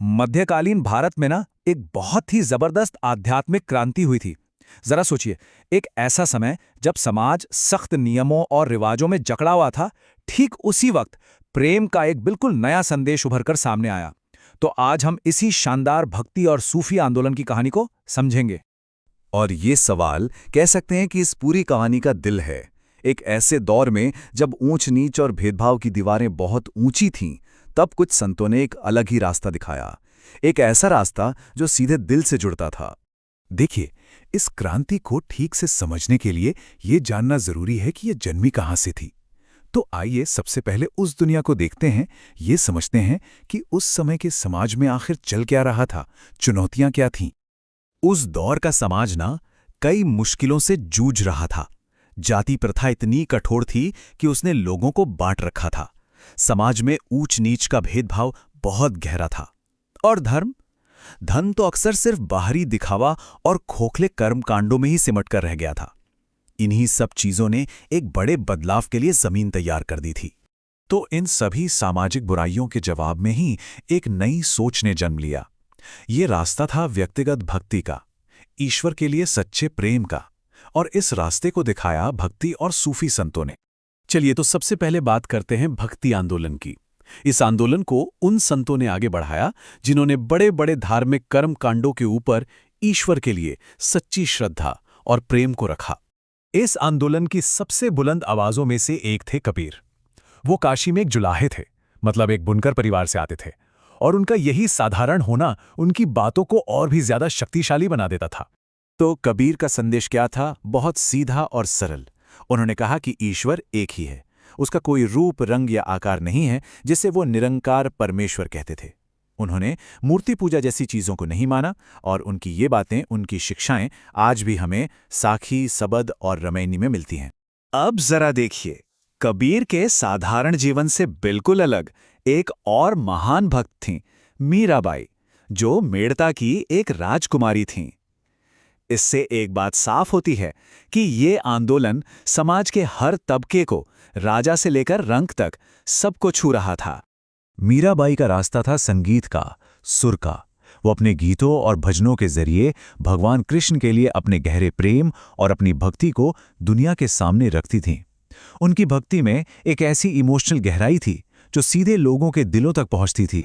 मध्यकालीन भारत में ना एक बहुत ही जबरदस्त आध्यात्मिक क्रांति हुई थी। जरा सोचिए, एक ऐसा समय जब समाज सख्त नियमों और रिवाजों में जकड़ा हुआ था। ठीक उसी वक्त प्रेम का एक बिल्कुल नया संदेश उभरकर सामने आया। तो आज हम इसी शानदार भक्ति और सूफी आंदोलन की कहानी को समझेंगे। और ये सवाल कह सकते हैं कि इस पूरी कहानी का दिल है। एक ऐसे दौर में जब ऊंच नीच और भेदभाव की दीवारें बहुत ऊंची थीं, तब कुछ संतों ने एक अलग ही रास्ता दिखाया। एक ऐसा रास्ता जो सीधे दिल से जुड़ता था। देखिए, इस क्रांति को ठीक से समझने के लिए ये जानना जरूरी है कि ये जन्मी कहाँ से थी। तो आइए सबसे पहले उस दुनिया को देखते हैं, ये समझते हैं कि उस समय के समाज में आखिर चल क्या रहा था, चुनौतियां क्या थीं। उस दौर का समाज ना कई मुश्किलों से जूझ रहा था। जाति प्रथा इतनी कठोर थी कि उसने लोगों को बांट रखा था। समाज में ऊंच नीच का भेदभाव बहुत गहरा था। और धन तो अक्सर सिर्फ बाहरी दिखावा और खोखले कर्मकांडों में ही सिमट कर रह गया था। इन्हीं सब चीजों ने एक बड़े बदलाव के लिए जमीन तैयार कर दी थी। तो इन सभी सामाजिक बुराइयों के जवाब में ही एक नई सोच ने जन्म लिया। ये रास्ता था व्यक्तिगत भक्ति का, ईश्वर के लिए सच्चे प्रेम का। और इस रास्ते को दिखाया भक्ति और सूफी संतों ने। चलिए तो सबसे पहले बात करते हैं भक्ति आंदोलन की। इस आंदोलन को उन संतों ने आगे बढ़ाया जिन्होंने बड़े बड़े धार्मिक कर्म कांडों के ऊपर ईश्वर के लिए सच्ची श्रद्धा और प्रेम को रखा। इस आंदोलन की सबसे बुलंद आवाजों में से एक थे कबीर। वो काशी में एक जुलाहे थे, मतलब एक बुनकर परिवार से आते थे। और उनका यही साधारण होना उनकी बातों को और भी ज्यादा शक्तिशाली बना देता था। तो कबीर का संदेश क्या था? बहुत सीधा और सरल। उन्होंने कहा कि ईश्वर एक ही है, उसका कोई रूप रंग या आकार नहीं है, जिसे वो निरंकार परमेश्वर कहते थे। उन्होंने मूर्ति पूजा जैसी चीजों को नहीं माना और उनकी ये बातें, उनकी शिक्षाएं आज भी हमें साखी, सबद और रमैनी में मिलती हैं। अब जरा देखिए, कबीर के साधारण जीवन से बिल्कुल अलग एक और महान भक्त थीं, मीराबाई, जो मेड़ता की एक राजकुमारी थीं। इससे एक बात साफ होती है कि ये आंदोलन समाज के हर तबके को, राजा से लेकर रंक तक, सबको छू रहा था। मीराबाई का रास्ता था संगीत का, सुर का। वो अपने गीतों और भजनों के जरिए भगवान कृष्ण के लिए अपने गहरे प्रेम और अपनी भक्ति को दुनिया के सामने रखती थीं। उनकी भक्ति में एक ऐसी इमोशनल गहराई थी जो सीधे लोगों के दिलों तक पहुंचती थी।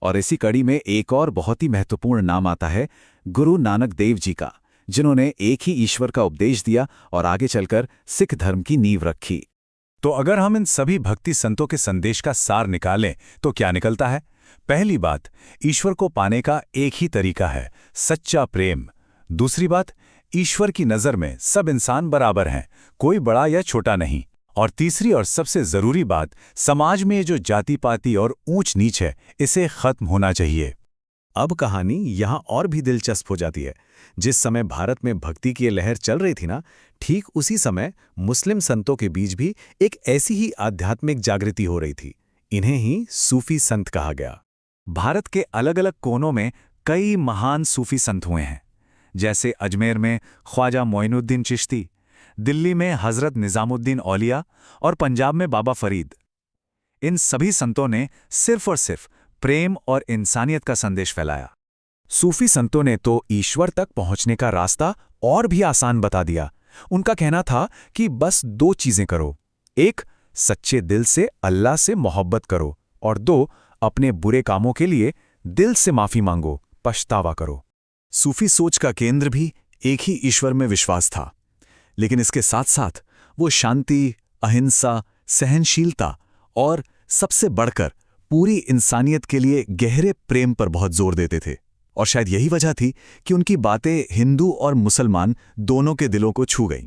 और इसी कड़ी में एक और बहुत ही महत्वपूर्ण नाम आता है गुरु नानक देव जी का, जिन्होंने एक ही ईश्वर का उपदेश दिया और आगे चलकर सिख धर्म की नींव रखी। तो अगर हम इन सभी भक्ति संतों के संदेश का सार निकालें तो क्या निकलता है? पहली बात, ईश्वर को पाने का एक ही तरीका है, सच्चा प्रेम। दूसरी बात, ईश्वर की नज़र में सब इंसान बराबर हैं, कोई बड़ा या छोटा नहीं। और तीसरी और सबसे जरूरी बात, समाज में जो जाति पाति और ऊंच नीच है, इसे खत्म होना चाहिए। अब कहानी यहां और भी दिलचस्प हो जाती है। जिस समय भारत में भक्ति की लहर चल रही थी ना, ठीक उसी समय मुस्लिम संतों के बीच भी एक ऐसी ही आध्यात्मिक जागृति हो रही थी। इन्हें ही सूफी संत कहा गया। भारत के अलग अलग कोनों में कई महान सूफी संत हुए हैं, जैसे अजमेर में ख्वाजा मोइनुद्दीन चिश्ती, दिल्ली में हजरत निजामुद्दीन औलिया और पंजाब में बाबा फरीद। इन सभी संतों ने सिर्फ और सिर्फ प्रेम और इंसानियत का संदेश फैलाया। सूफी संतों ने तो ईश्वर तक पहुंचने का रास्ता और भी आसान बता दिया। उनका कहना था कि बस दो चीजें करो, एक, सच्चे दिल से अल्लाह से मोहब्बत करो, और दो, अपने बुरे कामों के लिए दिल से माफी मांगो, पछतावा करो। सूफी सोच का केंद्र भी एक ही ईश्वर में विश्वास था, लेकिन इसके साथ साथ वो शांति, अहिंसा, सहनशीलता और सबसे बढ़कर पूरी इंसानियत के लिए गहरे प्रेम पर बहुत जोर देते थे। और शायद यही वजह थी कि उनकी बातें हिंदू और मुसलमान दोनों के दिलों को छू गईं।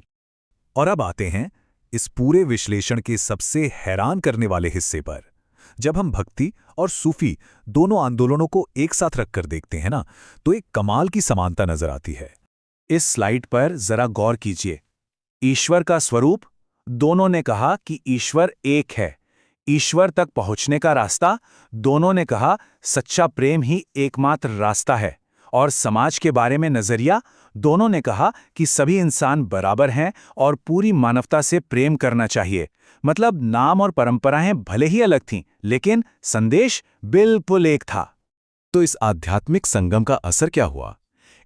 और अब आते हैं इस पूरे विश्लेषण के सबसे हैरान करने वाले हिस्से पर। जब हम भक्ति और सूफी दोनों आंदोलनों को एक साथ रखकर देखते हैं ना, तो एक कमाल की समानता नजर आती है। इस स्लाइड पर जरा गौर कीजिए। ईश्वर का स्वरूप, दोनों ने कहा कि ईश्वर एक है। ईश्वर तक पहुंचने का रास्ता, दोनों ने कहा सच्चा प्रेम ही एकमात्र रास्ता है। और समाज के बारे में नजरिया, दोनों ने कहा कि सभी इंसान बराबर हैं और पूरी मानवता से प्रेम करना चाहिए। मतलब नाम और परंपराएं भले ही अलग थीं, लेकिन संदेश बिल्कुल एक था। तो इस आध्यात्मिक संगम का असर क्या हुआ?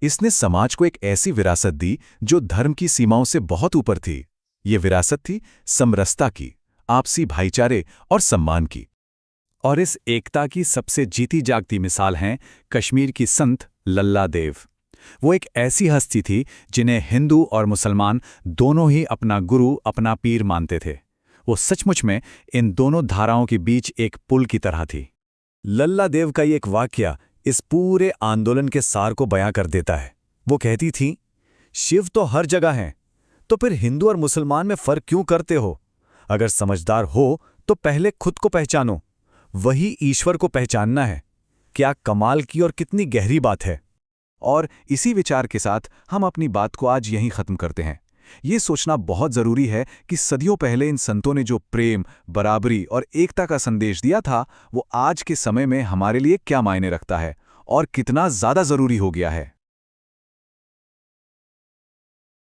इसने समाज को एक ऐसी विरासत दी जो धर्म की सीमाओं से बहुत ऊपर थी। ये विरासत थी समरसता की, आपसी भाईचारे और सम्मान की। और इस एकता की सबसे जीती जागती मिसाल हैं कश्मीर की संत लल्ला देव। वो एक ऐसी हस्ती थी जिन्हें हिंदू और मुसलमान दोनों ही अपना गुरु, अपना पीर मानते थे। वो सचमुच में इन दोनों धाराओं के बीच एक पुल की तरह थी। लल्ला देव का ये एक वाकया इस पूरे आंदोलन के सार को बयां कर देता है। वो कहती थी, शिव तो हर जगह हैं, तो फिर हिंदू और मुसलमान में फर्क क्यों करते हो? अगर समझदार हो तो पहले खुद को पहचानो, वही ईश्वर को पहचानना है। क्या कमाल की और कितनी गहरी बात है। और इसी विचार के साथ हम अपनी बात को आज यहीं खत्म करते हैं। ये सोचना बहुत जरूरी है कि सदियों पहले इन संतों ने जो प्रेम, बराबरी और एकता का संदेश दिया था, वो आज के समय में हमारे लिए क्या मायने रखता है और कितना ज्यादा जरूरी हो गया है।